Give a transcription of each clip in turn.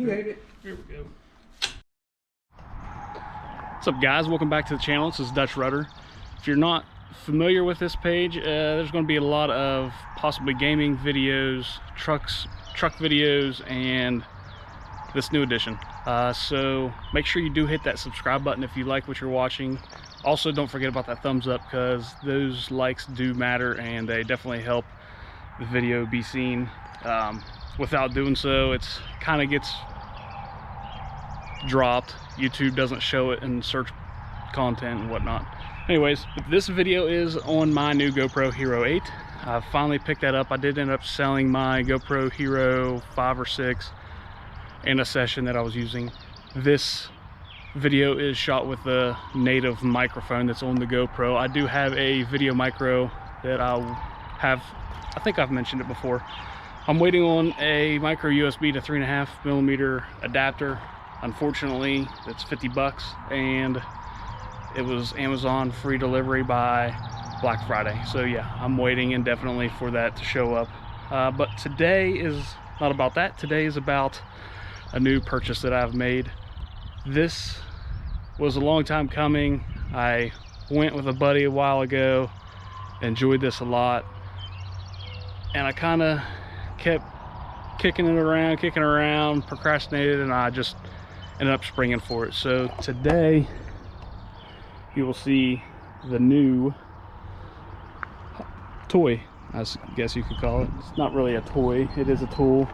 You ate it. Here we go. What's up, guys? Welcome back to the channel. This is Dutch Rudder. If you're not familiar with this page, there's going to be a lot of possibly gaming videos, truck videos, and this new edition. So make sure you do hit that subscribe button if you like what you're watching. Also, don't forget about that thumbs up, because those likes do matter and they definitely help the video be seen. Without doing so, it's kind of gets dropped. YouTube doesn't show it in search content and whatnot. Anyways, this video is on my new GoPro Hero 8. I finally picked that up. I did end up selling my GoPro Hero 5 or 6 in a session that I was using. This video is shot with the native microphone that's on the GoPro. I do have a video micro that I think I've mentioned it before. I'm waiting on a micro USB to 3.5mm adapter. Unfortunately, it's 50 bucks, and it was Amazon free delivery by Black Friday. So yeah, I'm waiting indefinitely for that to show up. But today is not about that. Today is about a new purchase that I've made. This was a long time coming. I went with a buddy a while ago, enjoyed this a lot, and I kind of kept kicking around, procrastinated, and I just ended up springing for it. So today you will see the new toy, I guess you could call it. It's not really a toy, it is a tool,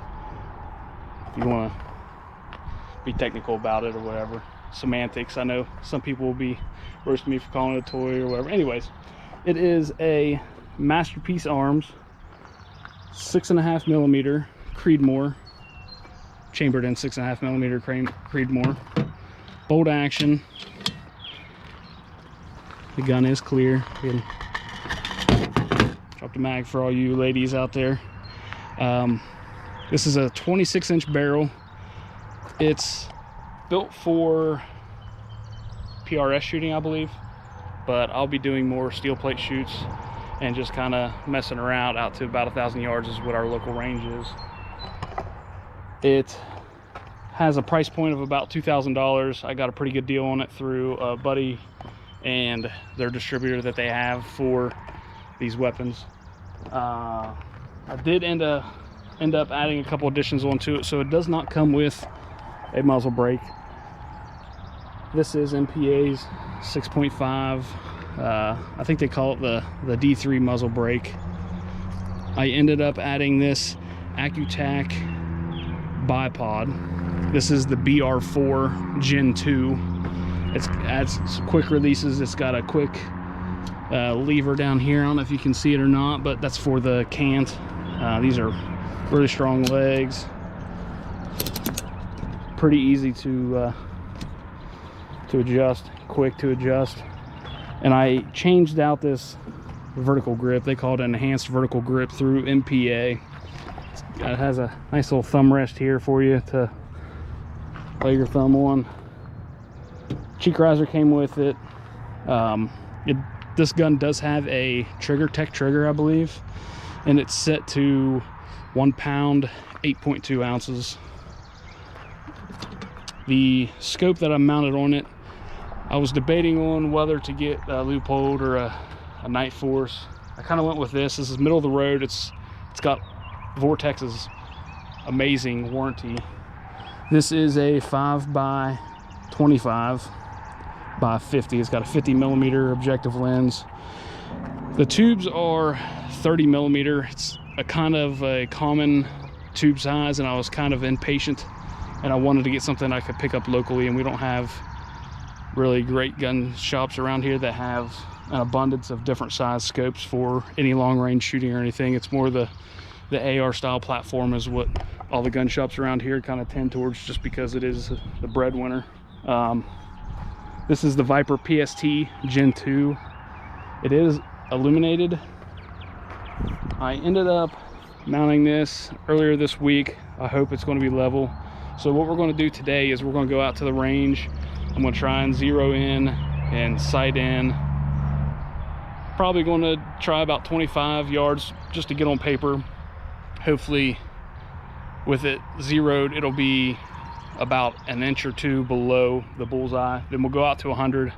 if you want to be technical about it or whatever. Semantics, I know some people will be roasting me for calling it a toy or whatever. Anyways, it is a Masterpiece Arms 6.5mm Creedmoor, chambered in 6.5mm Creedmoor, bolt action. The gun is clear. Drop the mag for all you ladies out there. This is a 26-inch barrel. It's built for PRS shooting, I believe, but I'll be doing more steel plate shoots and just kind of messing around out to about 1,000 yards is what our local range is. It has a price point of about $2,000. I got a pretty good deal on it through a buddy and their distributor that they have for these weapons. I did end up adding a couple additions onto it, so it does not come with a muzzle brake. This is MPA's 6.5. I think they call it the D3 muzzle brake. I ended up adding this Accu-tac bipod. This is the BR4 Gen 2. It adds quick releases. It's got a quick lever down here. I don't know if you can see it or not, but that's for the cant. These are really strong legs. Pretty easy to adjust, quick to adjust. And I changed out this vertical grip. They call it an enhanced vertical grip through MPA. It has a nice little thumb rest here for you to lay your thumb on. Cheek riser came with it. This gun does have a tech trigger, I believe, and it's set to 1 pound, 8.2 ounces. The scope that I mounted on it, I was debating on whether to get a Leupold or a Night Force. I kind of went with this. This is middle of the road. It's got Vortex's amazing warranty. This is a 5x25 by 50. It's got a 50mm objective lens. The tubes are 30mm. It's a kind of a common tube size, and I was kind of impatient, and I wanted to get something I could pick up locally, and we don't have really great gun shops around here that have an abundance of different size scopes for any long range shooting or anything. It's more the AR style platform is what all the gun shops around here kind of tend towards, just because it is the breadwinner. This is the Viper PST Gen 2. It is illuminated. I ended up mounting this earlier this week. I hope it's going to be level. So what we're going to do today is we're going to go out to the range. I'm going to try and zero in and sight in. Probably going to try about 25 yards just to get on paper. Hopefully with it zeroed, it'll be about an inch or two below the bullseye. Then we'll go out to 100.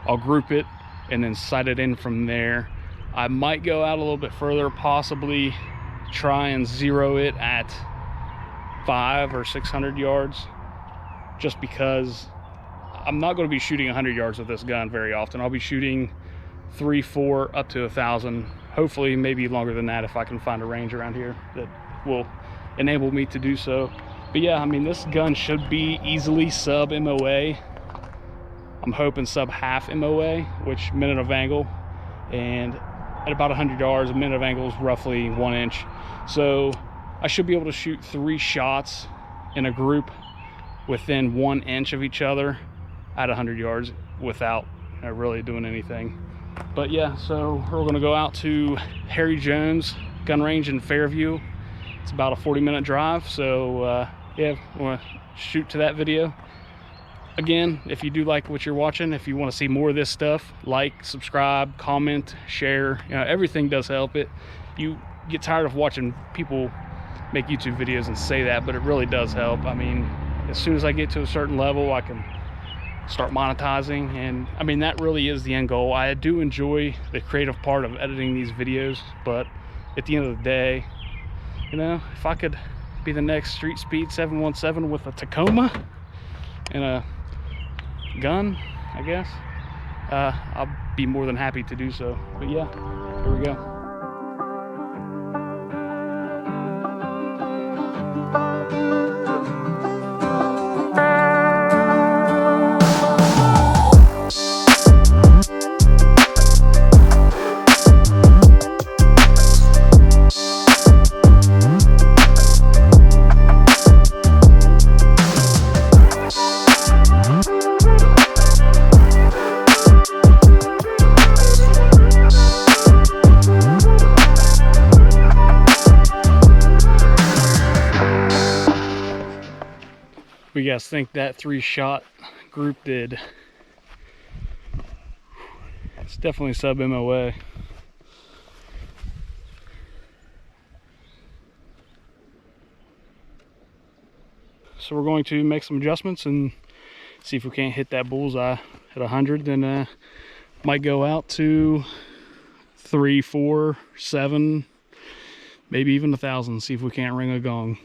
I'll group it and then sight it in from there. I might go out a little bit further, possibly try and zero it at 500 or 600 yards, just because I'm not going to be shooting 100 yards with this gun very often. I'll be shooting 3, 4, up to 1,000. Hopefully maybe longer than that if I can find a range around here that will enable me to do so. But yeah, I mean, this gun should be easily sub MOA. I'm hoping sub half MOA, which minute of angle, and at about 100 yards, a minute of angle is roughly 1 inch. So I should be able to shoot 3 shots in a group within 1 inch of each other at 100 yards without really doing anything. But yeah, so we're gonna go out to Harry Jones gun range in Fairview. It's about a 40-minute drive, so yeah, I want to shoot to that video. Again, if you do like what you're watching, if you want to see more of this stuff, like, subscribe, comment, share, everything does help it. You get tired of watching people make YouTube videos and say that, but it really does help. I mean, as soon as I get to a certain level, I can start monetizing, and I mean, that really is the end goal. I do enjoy the creative part of editing these videos, but at the end of the day, if I could be the next Street Speed 717 with a Tacoma and a gun, I guess, I'll be more than happy to do so. But yeah, here we go. What do you guys think that 3-shot group did? It's definitely sub MOA. So we're going to make some adjustments and see if we can't hit that bullseye at 100. Then might go out to 3, 4, 7, maybe even 1,000. See if we can't ring a gong.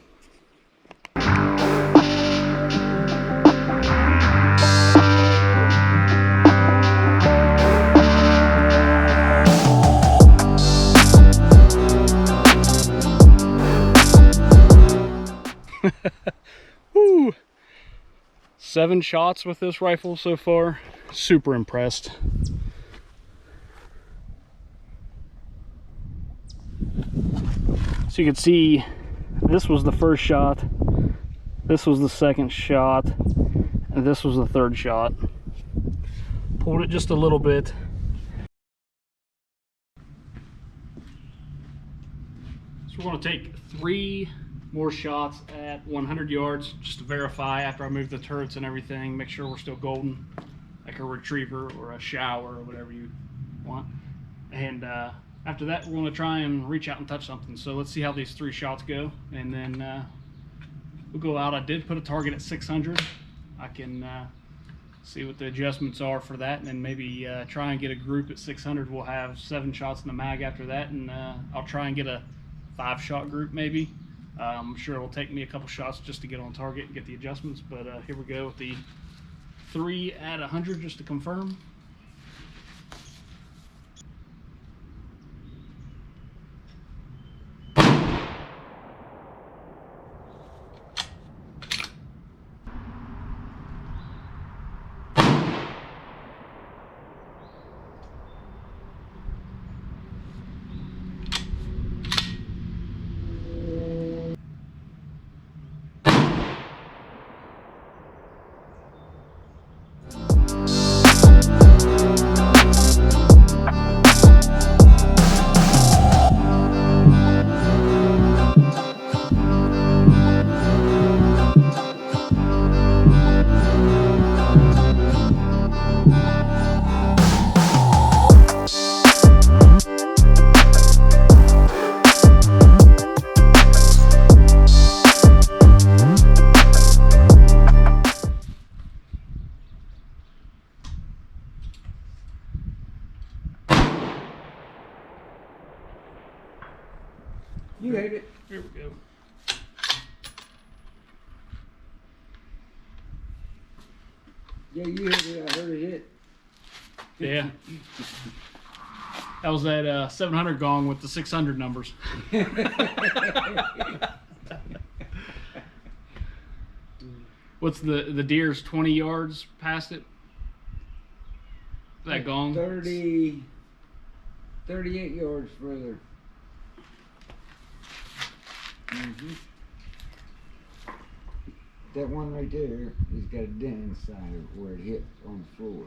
Woo! 7 shots with this rifle so far. Super impressed. So you can see this was the first shot, this was the second shot, and this was the third shot. Pulled it just a little bit. So we're going to take 3 more shots at 100 yards just to verify after I move the turrets and everything, make sure we're still golden, like a retriever or a shower or whatever you want. And after that, we're going to try and reach out and touch something. So let's see how these 3 shots go, and then we'll go out. I did put a target at 600. I can see what the adjustments are for that, and then maybe try and get a group at 600. We'll have 7 shots in the mag after that, and I'll try and get a 5-shot group maybe. I'm sure it'll take me a couple shots just to get on target and get the adjustments, but here we go with the 3 at 100 just to confirm. You hit it. Here we go. Yeah, you hit it. I heard it hit. Yeah. That was that 700 gong with the 600 numbers. What's the deer's 20 yards past it? That gong? 38 yards further. That one right there has got a dent inside of where it hit on the floor.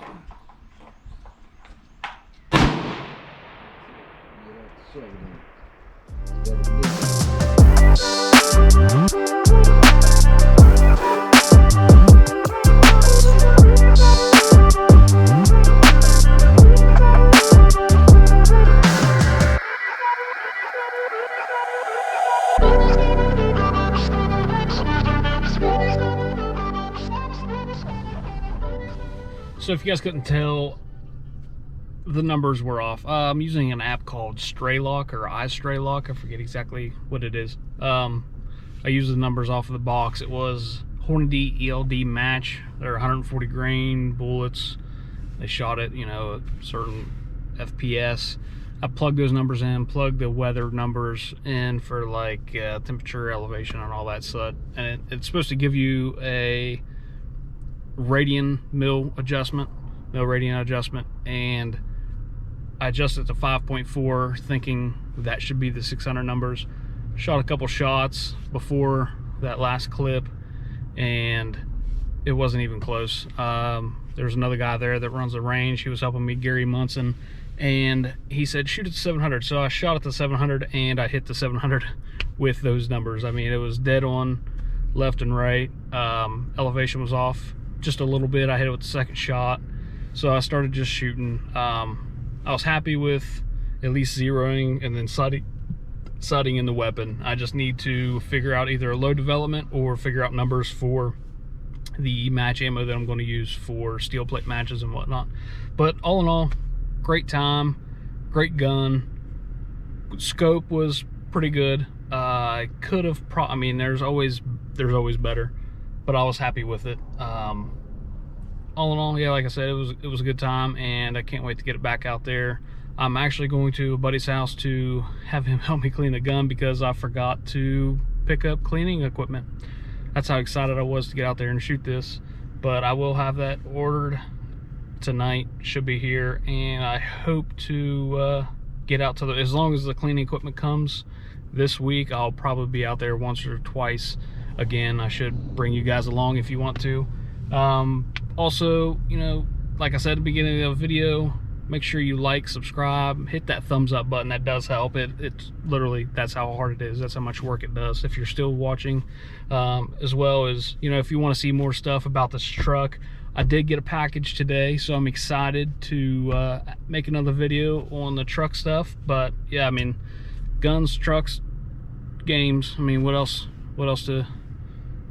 So if you guys couldn't tell, the numbers were off. I'm using an app called Straylock or iStraylock. I forget exactly what it is. I used the numbers off of the box. It was Hornady ELD match. They're 140 grain bullets. They shot it, you know, a certain FPS. I plugged those numbers in, plugged the weather numbers in for like temperature, elevation, and all that stuff. And it's supposed to give you a radian mil radian adjustment, and I adjusted to 5.4 thinking that should be the 600 numbers. Shot a couple shots before that last clip and it wasn't even close. There's another guy there that runs the range. He was helping me, Gary Munson, and he said shoot at the 700. So I shot at the 700 and I hit the 700 with those numbers. I mean, it was dead on left and right. Elevation was off just a little bit. I hit it with the second shot, so I started just shooting. I was happy with at least zeroing and then sighting in the weapon. I just need to figure out either a low development or figure out numbers for the match ammo that I'm going to use for steel plate matches and whatnot. But all in all, great time, great gun. Scope was pretty good. I could have I mean, there's always better, but I was happy with it. All in all, yeah, like I said, it was a good time, and I can't wait to get it back out there. I'm actually going to a buddy's house to have him help me clean the gun because I forgot to pick up cleaning equipment. That's how excited I was to get out there and shoot this. But I will have that ordered tonight, should be here, and I hope to get out to as long as the cleaning equipment comes this week, I'll probably be out there once or twice again. I should bring you guys along if you want to. Also, you know, like I said at the beginning of the video, make sure you like, subscribe, hit that thumbs up button. That does help. It's literally, that's how hard it is. That's how much work it does if you're still watching. As well as, you know, if you want to see more stuff about this truck, I did get a package today, so I'm excited to make another video on the truck stuff. But yeah, I mean, guns, trucks, games, I mean, what else do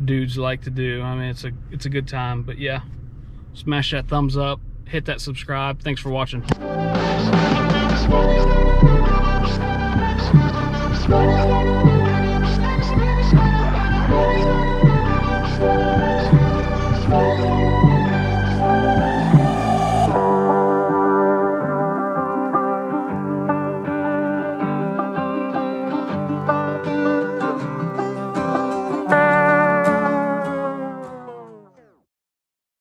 dudes like to do? I mean, it's a good time. But yeah, smash that thumbs up, hit that subscribe. Thanks for watching.